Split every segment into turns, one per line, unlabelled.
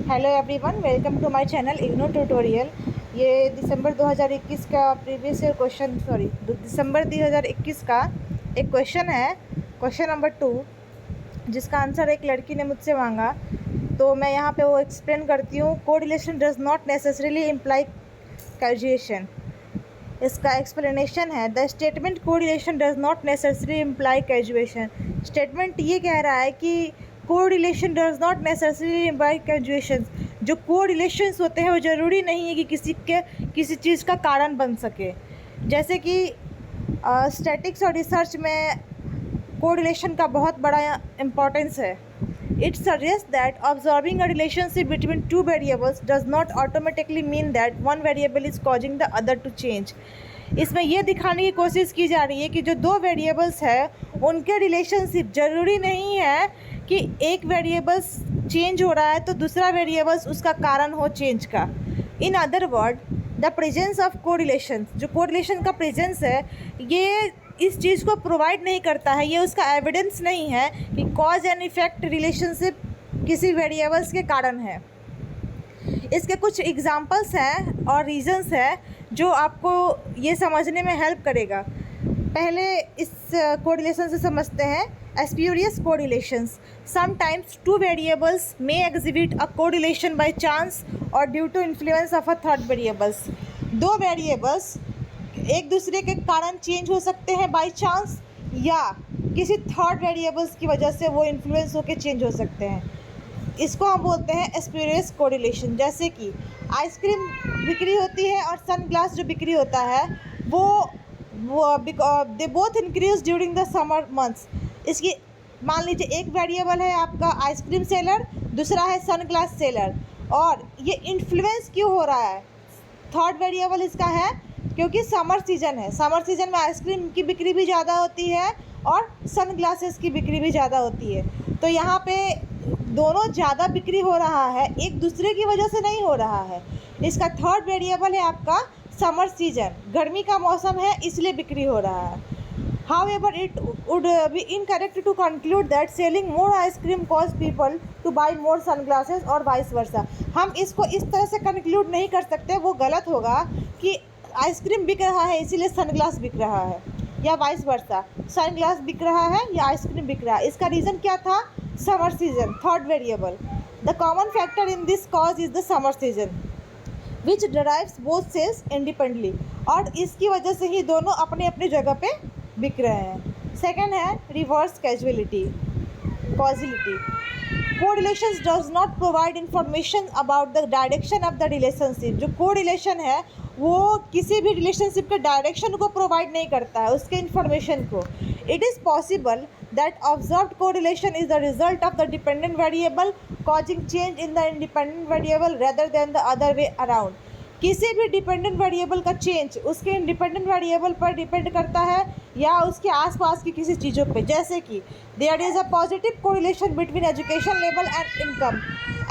Hello everyone, welcome to my channel IGNOU tutorial. ये दिसंबर 2021 का प्रीवियस ईयर क्वेश्चन दिसंबर 2021 का एक क्वेश्चन है, क्वेश्चन नंबर 2, जिसका आंसर एक लड़की ने मुझसे मांगा। तो मैं यहाँ पे वो एक्सप्लेन करती हूँ। Correlation does not necessarily imply causation. इसका एक्सप्लेनेशन है, the statement correlation does not necessary imply causation. Statement ये कह रहा है कि correlation does not necessary imply causation. जो कोरिलेशंस होते हैं वो ज़रूरी नहीं है कि किसी चीज़ का कारण बन सके। जैसे कि स्टैटिक्स और रिसर्च में कोरिलेशन का बहुत बड़ा इम्पोर्टेंस है। It suggests that observing a relationship between two variables does not automatically mean that one variable is causing the other to change. इसमें यह दिखाने की कोशिश की जा रही है कि जो दो वेरिएबल्स है उनके रिलेशनशिप ज़रूरी नहीं है कि एक वेरिएबल्स चेंज हो रहा है तो दूसरा वेरिएबल्स उसका कारण हो चेंज का। In other word, the presence of correlation, जो कोरिलेशन का प्रेजेंस है ये इस चीज़ को प्रोवाइड नहीं करता है, ये उसका एविडेंस नहीं है कि कॉज एंड इफेक्ट रिलेशनशिप किसी वेरिएबल्स के कारण है। इसके कुछ एग्जांपल्स हैं और रीजंस हैं जो आपको ये समझने में हेल्प करेगा। पहले इस कोरिलेशन से समझते हैं spurious correlations. Sometimes two variables may exhibit a correlation by chance और due to influence of a third variables. दो वेरिएबल्स एक दूसरे के कारण चेंज हो सकते हैं बाय चांस, या किसी थर्ड वेरिएबल्स की वजह से वो इन्फ्लुएंस होकर चेंज हो सकते हैं। इसको हम बोलते हैं स्प्यूरियस कोरिलेशन। जैसे कि आइसक्रीम बिक्री होती है और सनग्लास जो बिक्री होता है वो they both increase during the summer months. इसकी मान लीजिए एक वेरिएबल है आपका आइसक्रीम सेलर, दूसरा है सनग्लास सेलर, और ये इन्फ्लुएंस क्यों हो रहा है? थर्ड वेरिएबल इसका है क्योंकि समर सीज़न है। समर सीज़न में आइसक्रीम की बिक्री भी ज़्यादा होती है और सन ग्लासेस की बिक्री भी ज़्यादा होती है। तो यहाँ पे दोनों ज़्यादा बिक्री हो रहा है, एक दूसरे की वजह से नहीं हो रहा है। इसका थर्ड वेरिएबल है आपका समर सीजन, गर्मी का मौसम है इसलिए बिक्री हो रहा है। However, it would be incorrect to conclude that selling more ice cream cause people to buy more sunglasses और vice versa। हम इसको इस तरह से कंक्लूड नहीं कर सकते, वो गलत होगा कि आइसक्रीम बिक रहा है इसीलिए सनग्लास बिक रहा है, या वाइस वर्सा, सनग्लास बिक रहा है या आइसक्रीम बिक रहा है। इसका रीज़न क्या था? Summer season, third variable. The common factor in this cause is the summer season which drives both sales independently. और इसकी वजह से ही दोनों अपनी अपनी जगह पे बिक रहे हैं। सेकेंड है reverse causality causality. Correlations does not provide information about the direction of the relationship. जो कोरिलेशन है वो किसी भी रिलेशनशिप के डायरेक्शन को प्रोवाइड नहीं करता है, उसके इन्फॉर्मेशन को। It is possible that observed correlation is the result of the dependent variable causing change in the independent variable rather than the other way around. किसी भी डिपेंडेंट वेरिएबल का चेंज उसके इंडिपेंडेंट वेरिएबल पर depend करता है या उसके आसपास की किसी चीज़ों पे। जैसे कि there is a positive correlation between education level and income.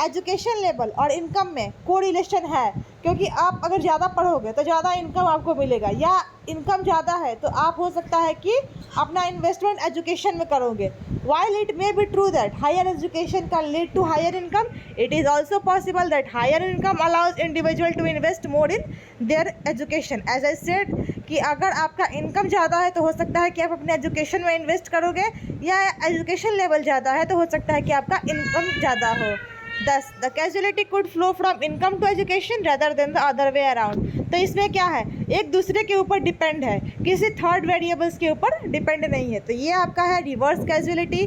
Education level और इनकम में कोरिलेशन है, क्योंकि आप अगर ज़्यादा पढ़ोगे तो ज़्यादा इनकम आपको मिलेगा, या इनकम ज़्यादा है तो आप हो सकता है कि अपना इन्वेस्टमेंट एजुकेशन में करोगे। While it may be true that higher education can lead to higher income, it is also possible that higher income allows individual to invest more in their education. As I said कि अगर आपका income ज़्यादा है तो हो सकता है कि आप अपने एजुकेशन में इन्वेस्ट करोगे, या एजुकेशन लेवल ज़्यादा है तो हो सकता है कि आपका इनकम ज़्यादा हो। Thus, the causality could flow from income to education rather than the other way around. तो इसमें क्या है, एक दूसरे के ऊपर डिपेंड है, किसी थर्ड वेरिएबल्स के ऊपर डिपेंड नहीं है। तो ये आपका है reverse causality.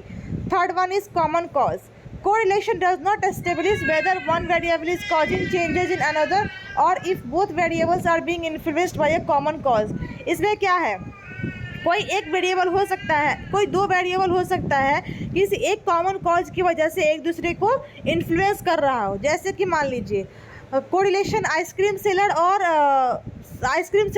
Third one is common cause. Correlation does not establish whether one variable is causing changes in another और if both variables are being influenced by a common cause. इसमें क्या है, कोई एक वेरिएबल हो सकता है, कोई दो वेरिएबल हो सकता है, किसी एक कॉमन कॉज की वजह से एक दूसरे को इन्फ्लुएंस कर रहा हो। जैसे कि मान लीजिए कोरिलेशन आइसक्रीम सेलर और आइसक्रीम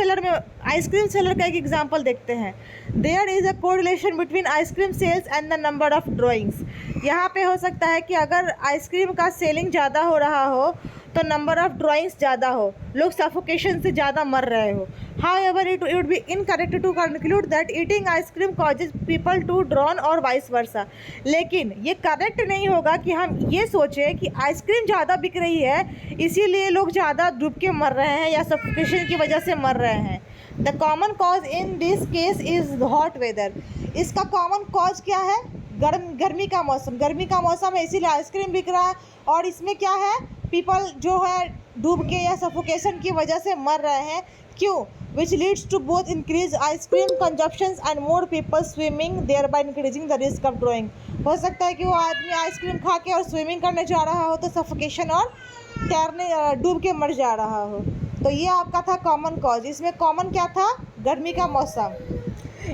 सेलर का एक एग्जांपल देखते हैं। There is a correlation between ice cream sales and the number of drownings. यहाँ पे हो सकता है कि अगर आइसक्रीम का सेलिंग ज़्यादा हो रहा हो तो नंबर ऑफ ड्राइंग्स ज़्यादा हो, लोग सफोकेशन से ज़्यादा मर रहे हो। However, it would be incorrect to conclude that eating ice cream causes people to drown or vice versa. लेकिन ये करेक्ट नहीं होगा कि हम ये सोचें कि आइसक्रीम ज़्यादा बिक रही है इसीलिए लोग ज़्यादा डूब के मर रहे हैं या सफोकेशन की वजह से मर रहे हैं. The common cause in this case is hot weather. इसका कॉमन कॉज क्या है? गर्मी का मौसम. गर्मी का मौसम है इसीलिए आइसक्रीम बिक रहा है. और इसमें क्या है, पीपल जो है डूब के या सफोकेशन की वजह से मर रहे हैं. क्यों? which leads to both increased ice cream consumptions and more people swimming, thereby increasing the risk of drowning. हो सकता है कि वो आदमी आइसक्रीम खा के और स्विमिंग करने जा रहा हो तो सफोकेशन और तैरने डूब के मर जा रहा हो. तो ये आपका था कॉमन कॉज. इसमें कॉमन क्या था? गर्मी का मौसम.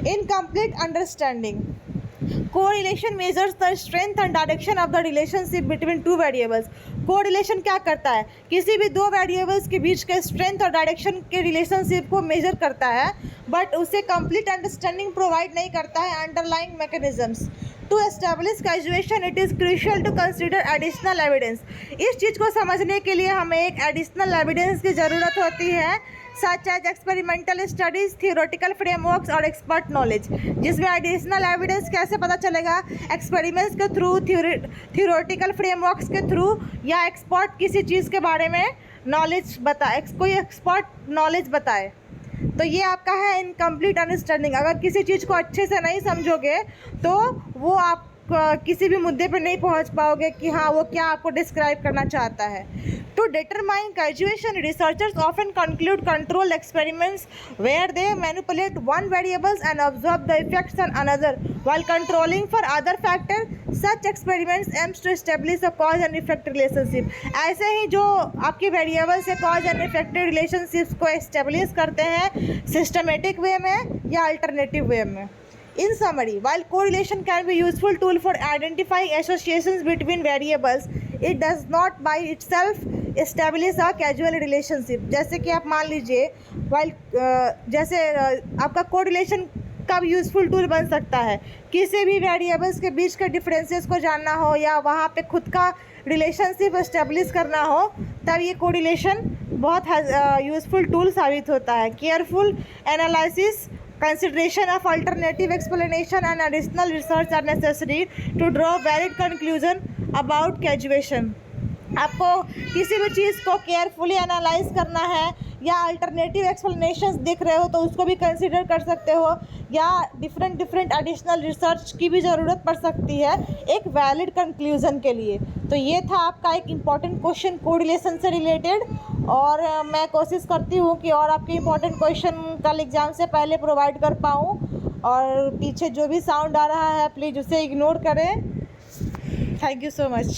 Incomplete understanding. Correlation measures the strength and direction of the relationship between two variables. Correlation क्या करता है? किसी भी दो वेरिएबल्स के बीच के स्ट्रेंथ और डायरेक्शन के रिलेशनशिप को मेजर करता है, बट उसे कंप्लीट अंडरस्टैंडिंग प्रोवाइड नहीं करता है. Underlying mechanisms. To establish causation it is crucial to consider additional evidence. इस चीज़ को समझने के लिए हमें एक एडिशनल एविडेंस की ज़रूरत होती है, such as experimental studies, theoretical frameworks और एक्सपर्ट नॉलेज. जिसमें एडिशनल एविडेंस कैसे पता चलेगा? एक्सपेरिमेंट्स के थ्रू, थियोरेटिकल फ्रेमवर्क्स के थ्रू, या एक्सपर्ट किसी चीज़ के बारे में नॉलेज बताए, कोई एक्सपर्ट नॉलेज बताए. तो ये आपका है इनकम्प्लीट अंडरस्टैंडिंग. अगर किसी चीज़ को अच्छे से नहीं समझोगे तो वो आप किसी भी मुद्दे पर नहीं पहुंच पाओगे कि हाँ वो क्या आपको डिस्क्राइब करना चाहता है. To determine causation, researchers often conclude control experiments where they manipulate one variable and observe the effects on another while controlling for other factors. Such experiments aims to establish a cause and effect relationship. ऐसे ही जो आपके variable से cause and effect relationships को establish करते हैं systematic way में या alternative वे में. In summary, while correlation can be a useful tool for identifying associations between variables, it does not by itself establish a causal relationship. जैसे कि आप मान लीजिए जैसे आपका कोरिलेशन कब यूज़फुल टूल बन सकता है? किसी भी वेरिएबल्स के बीच के डिफरेंसेस को जानना हो या वहाँ पे खुद का रिलेशनशिप एस्टेब्लिश करना हो, तब ये कोरिलेशन बहुत यूज़फुल टूल साबित होता है. Careful analysis, consideration of alternative explanation and additional research are necessary to draw valid conclusion about causation. आपको किसी भी चीज़ को केयरफुली एनालाइज करना है या अल्टरनेटिव एक्सप्लेनेशंस दिख रहे हो तो उसको भी कंसिडर कर सकते हो, या डिफरेंट एडिशनल रिसर्च की भी ज़रूरत पड़ सकती है एक वैलिड कंक्लूज़न के लिए. तो ये था आपका एक इम्पॉर्टेंट क्वेश्चन कोरिलेशन से रिलेटेड, और मैं कोशिश करती हूँ कि और आपके इम्पॉर्टेंट क्वेश्चन कल एग्ज़ाम से पहले प्रोवाइड कर पाऊँ. और पीछे जो भी साउंड आ रहा है प्लीज़ उसे इग्नोर करें. Thank you so much.